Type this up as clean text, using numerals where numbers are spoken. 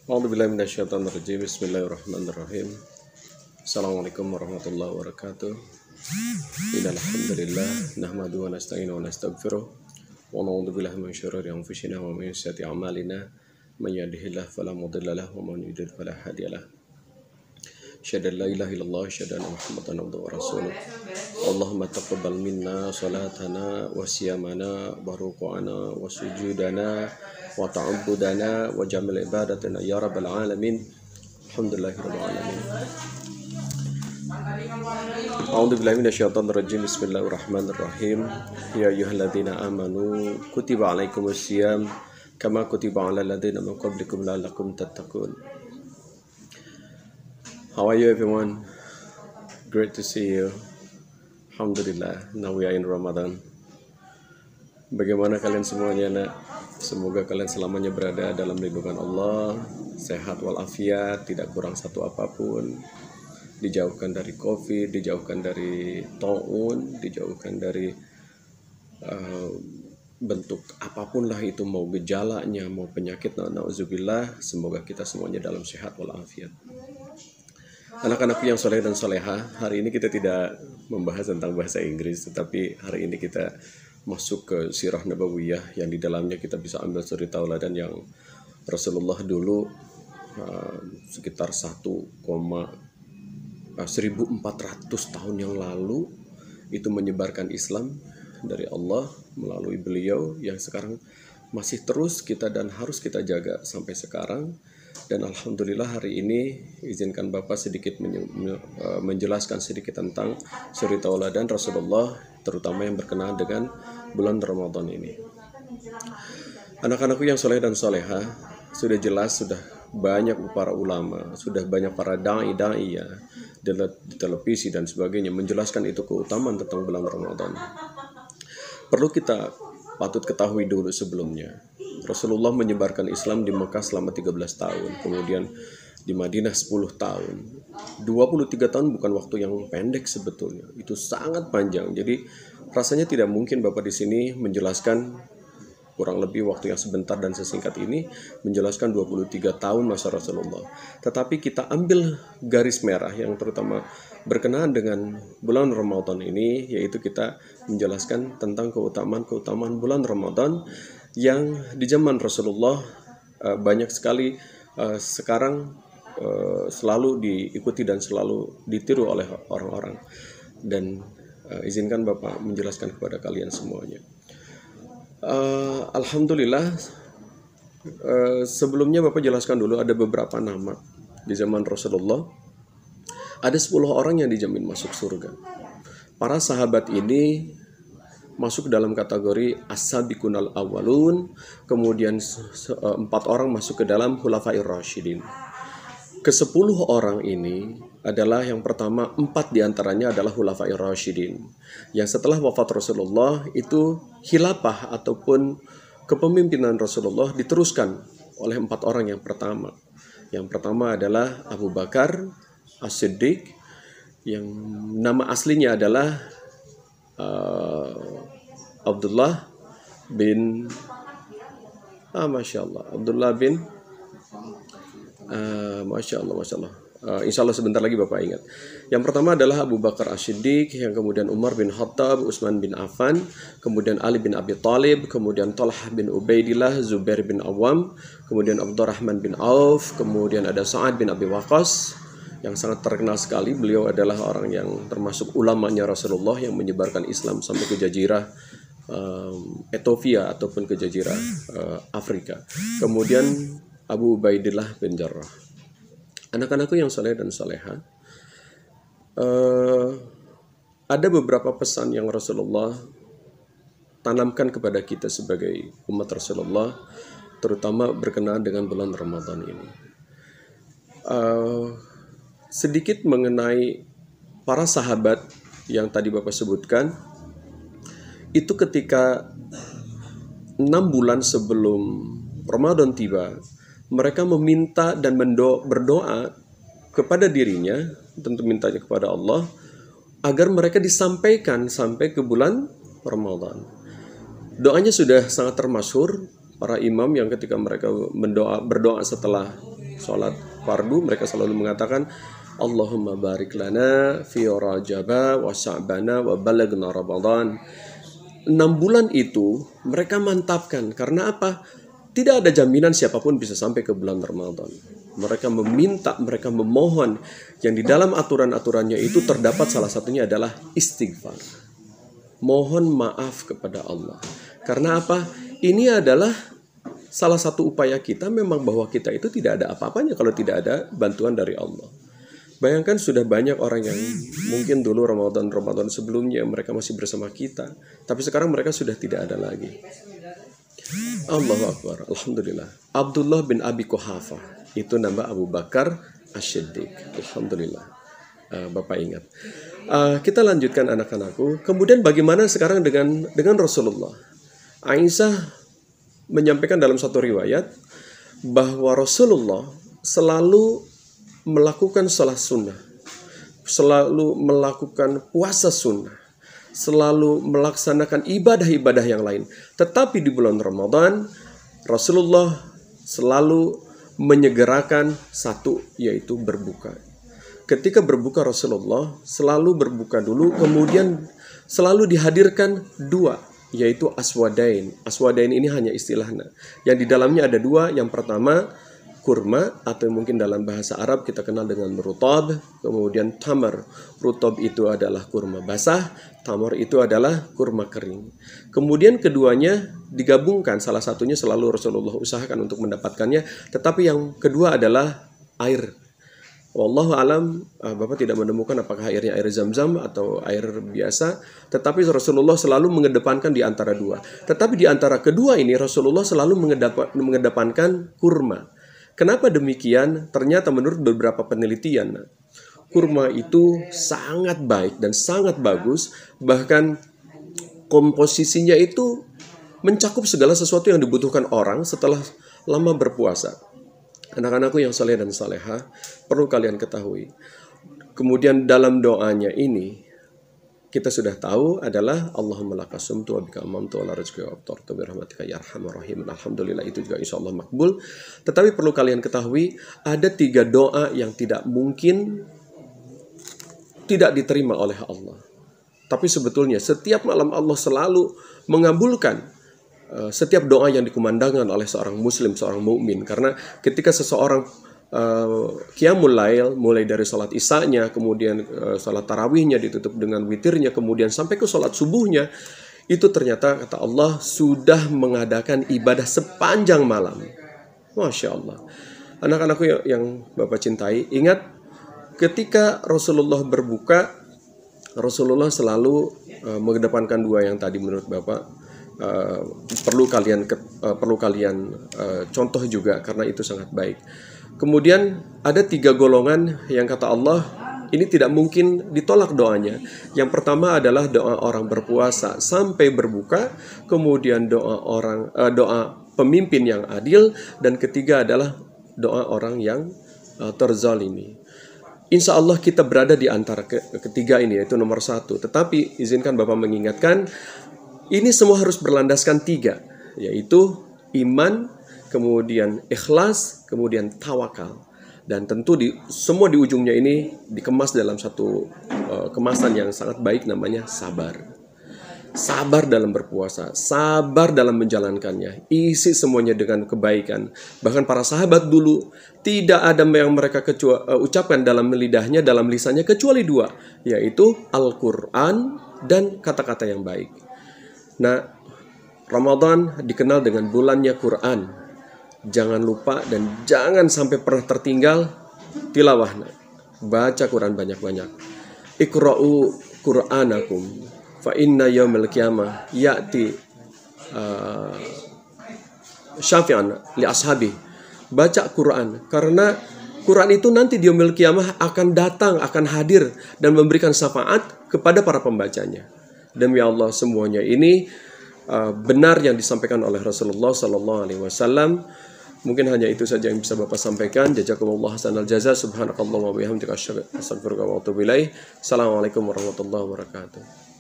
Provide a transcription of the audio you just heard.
A'udzubillahi minasyaitonirrajim. Bismillahirrahmanirrahim. Assalamualaikum warahmatullahi wabarakatuh. Innal hamdalillah nahmaduhu wa nasta'inuhu wa nastaghfiruh wa na'udzu billahi min syururi anfusina wa min sayyiati a'malina. May yahdihillahu fala mudilla lahu wa man yudlil fala hadiya lahu. Asyhadu an la ilaha illallah wa asyhadu anna Muhammadan abduhu wa rasuluh. Allahumma taqabbal minna salatana wa siyamana wa ruku'ana wa sujudana wa ta'abbudana wa jamil ibadatina ya rabbal alamin. Alhamdulillahirabbil alamin. A'udzubillahi minasyaitonirrajim. Bismillahirrahmanirrahim. Ya ayyuhalladzina amanu kutiba alaikumusiyam kama kutiba alal ladzina min qablikum la'allakum tattaqun. How are you everyone? Great to see you. Alhamdulillah, now we are in Ramadan. Bagaimana kalian semuanya, nak? Semoga kalian selamanya berada dalam lindungan Allah, sehat walafiat, tidak kurang satu apapun, dijauhkan dari COVID, dijauhkan dari taun, dijauhkan dari bentuk apapun lah itu, mau gejalanya, mau penyakit, na'udzubillah. Semoga kita semuanya dalam sehat walafiat. Anak-anakku yang soleh dan soleha, hari ini kita tidak membahas tentang bahasa Inggris, tetapi hari ini kita masuk ke sirah nabawiyah yang di dalamnya kita bisa ambil suri tauladan yang Rasulullah dulu sekitar 1400 tahun yang lalu itu menyebarkan Islam dari Allah melalui beliau yang sekarang masih terus kita dan harus kita jaga sampai sekarang. Dan alhamdulillah hari ini izinkan Bapak sedikit menjelaskan sedikit tentang suri tauladan Rasulullah, terutama yang berkenaan dengan bulan Ramadan ini. Anak-anakku yang soleh dan soleha, sudah jelas, sudah banyak para ulama, sudah banyak para da'i ya, di televisi dan sebagainya menjelaskan itu keutamaan tentang bulan Ramadan. Perlu kita patut ketahui dulu sebelumnya, Rasulullah menyebarkan Islam di Mekah selama 13 tahun, kemudian di Madinah 10 tahun. 23 tahun bukan waktu yang pendek sebetulnya, itu sangat panjang. Jadi rasanya tidak mungkin Bapak di sini menjelaskan kurang lebih waktu yang sebentar dan sesingkat ini menjelaskan 23 tahun masa Rasulullah. Tetapi kita ambil garis merah yang terutama berkenaan dengan bulan Ramadan ini, yaitu kita menjelaskan tentang keutamaan bulan Ramadan yang di zaman Rasulullah banyak sekali sekarang selalu diikuti dan selalu ditiru oleh orang-orang. Dan izinkan Bapak menjelaskan kepada kalian semuanya. Alhamdulillah, sebelumnya Bapak jelaskan dulu ada beberapa nama di zaman Rasulullah. Ada 10 orang yang dijamin masuk surga. Para sahabat ini masuk dalam kategori as-sabiqunal awwalun, kemudian 4 orang masuk ke dalam khulafair rasyidin. Ke-10 orang ini adalah yang pertama, 4 diantaranya adalah khulafair rasyidin, yang setelah wafat Rasulullah itu khilafah ataupun kepemimpinan Rasulullah diteruskan oleh 4 orang yang pertama. Yang pertama adalah Abu Bakar As-Siddiq, yang nama aslinya adalah Abdullah bin Masya Allah insya Allah sebentar lagi Bapak ingat. Yang pertama adalah Abu Bakar As-Siddiq, yang kemudian Umar bin Khattab, Utsman bin Affan, kemudian Ali bin Abi Thalib, kemudian Talhah bin Ubaidillah, Zubair bin Awam, kemudian Abdurrahman bin Auf, kemudian ada Sa'ad bin Abi Waqqas yang sangat terkenal sekali. Beliau adalah orang yang termasuk ulamanya Rasulullah yang menyebarkan Islam sampai ke jazirah Ethiopia ataupun ke jazirah Afrika. Kemudian Abu Ubaidillah bin Jarrah. Anak-anakku yang soleh dan soleha, ada beberapa pesan yang Rasulullah tanamkan kepada kita sebagai umat Rasulullah, terutama berkenaan dengan bulan Ramadan ini. Sedikit mengenai para sahabat yang tadi Bapak sebutkan, itu ketika 6 bulan sebelum Ramadan tiba, mereka meminta dan berdoa kepada dirinya, tentu mintanya kepada Allah, agar mereka disampaikan sampai ke bulan Ramadan. Doanya sudah sangat termasyhur para imam yang ketika mereka berdoa setelah sholat fardu, mereka selalu mengatakan Allahumma barik lana fi Rajaba wa Sya'bana wa balagna Ramadan. 6 bulan itu mereka mantapkan. Karena apa? Tidak ada jaminan siapapun bisa sampai ke bulan Ramadan. Mereka meminta, mereka memohon, yang di dalam aturan-aturannya itu terdapat salah satunya adalah istighfar. Mohon maaf kepada Allah. Karena apa? Ini adalah salah satu upaya kita memang bahwa kita itu tidak ada apa-apanya kalau tidak ada bantuan dari Allah. Bayangkan sudah banyak orang yang mungkin dulu Ramadan sebelumnya mereka masih bersama kita, tapi sekarang mereka sudah tidak ada lagi. Allahu Akbar, Alhamdulillah. Abdullah bin Abi Quhafa, itu nama Abu Bakar As-Siddiq. Alhamdulillah. Bapak ingat. Kita lanjutkan anak-anakku. Kemudian bagaimana sekarang dengan Rasulullah? Aisyah menyampaikan dalam satu riwayat bahwa Rasulullah selalu melakukan sholat sunnah, selalu melakukan puasa sunnah, selalu melaksanakan ibadah-ibadah yang lain. Tetapi di bulan Ramadan, Rasulullah selalu menyegerakan satu, yaitu berbuka. Ketika berbuka Rasulullah selalu berbuka dulu, kemudian selalu dihadirkan 2, yaitu aswadain. Aswadain ini hanya istilahnya. Yang di dalamnya ada 2, yang pertama kurma, atau mungkin dalam bahasa Arab kita kenal dengan rutab, kemudian tamar. Rutab itu adalah kurma basah, tamar itu adalah kurma kering. Kemudian keduanya digabungkan, salah satunya selalu Rasulullah usahakan untuk mendapatkannya, tetapi yang kedua adalah air. Wallahu alam, Bapak tidak menemukan apakah airnya air Zam-Zam atau air biasa, tetapi Rasulullah selalu mengedepankan di antara 2. Tetapi di antara kedua ini Rasulullah selalu mengedepankan kurma. Kenapa demikian? Ternyata menurut beberapa penelitian, kurma itu sangat baik dan sangat bagus. Bahkan komposisinya itu mencakup segala sesuatu yang dibutuhkan orang setelah lama berpuasa. Anak-anakku yang saleh dan salehah, perlu kalian ketahui. Kemudian dalam doanya ini, kita sudah tahu adalah Allahumma laka sumtu wa bika amantu ala rizqi wa aftartu bi rahmatika ya arhamar rahim. Alhamdulillah, itu juga insya Allah makbul. Tetapi perlu kalian ketahui, ada 3 doa yang tidak mungkin tidak diterima oleh Allah. Tapi sebetulnya setiap malam Allah selalu mengabulkan setiap doa yang dikumandangkan oleh seorang muslim, seorang mukmin. Karena ketika seseorang qiyamul lail, mulai dari sholat isya-nya, kemudian sholat tarawihnya ditutup dengan witirnya, kemudian sampai ke sholat subuhnya, itu ternyata kata Allah sudah mengadakan ibadah sepanjang malam. Masya Allah. Anak-anakku yang Bapak cintai, ingat ketika Rasulullah berbuka, Rasulullah selalu mengedepankan 2 yang tadi menurut Bapak. Perlu kalian contoh juga, karena itu sangat baik. Kemudian ada 3 golongan yang kata Allah ini tidak mungkin ditolak doanya. Yang pertama adalah doa orang berpuasa sampai berbuka, kemudian doa pemimpin yang adil, dan ketiga adalah doa orang yang terzalimi. Insya Allah kita berada di antara ketiga ini, yaitu nomor 1. Tetapi izinkan Bapak mengingatkan, ini semua harus berlandaskan 3, yaitu iman, kemudian ikhlas, kemudian tawakal. Dan tentu semua di ujungnya ini dikemas dalam satu kemasan yang sangat baik, namanya sabar. Sabar dalam berpuasa, sabar dalam menjalankannya, isi semuanya dengan kebaikan. Bahkan para sahabat dulu tidak ada yang mereka ucapkan dalam lidahnya, dalam lisannya, kecuali 2, yaitu Al-Quran dan kata-kata yang baik. Nah, Ramadan dikenal dengan bulannya Quran. Jangan lupa dan jangan sampai pernah tertinggal tilawah. Baca Quran banyak-banyak. Iqra'u Qur'anakum fa inna yaumil qiyamah ya'ti syafi'an li ashabi. Baca Quran, karena Quran itu nanti di yaumil qiyamah akan datang, akan hadir dan memberikan syafaat kepada para pembacanya. Demi Allah, semuanya ini benar yang disampaikan oleh Rasulullah SAW. Mungkin hanya itu saja yang bisa Bapak sampaikan. Jazakumullah hasanal jaza. Subhanakallahumma wa bihamdika asyhadu an la ilaha illa anta astaghfiruka wa atubu ilaik. Assalamualaikum warahmatullahi wabarakatuh.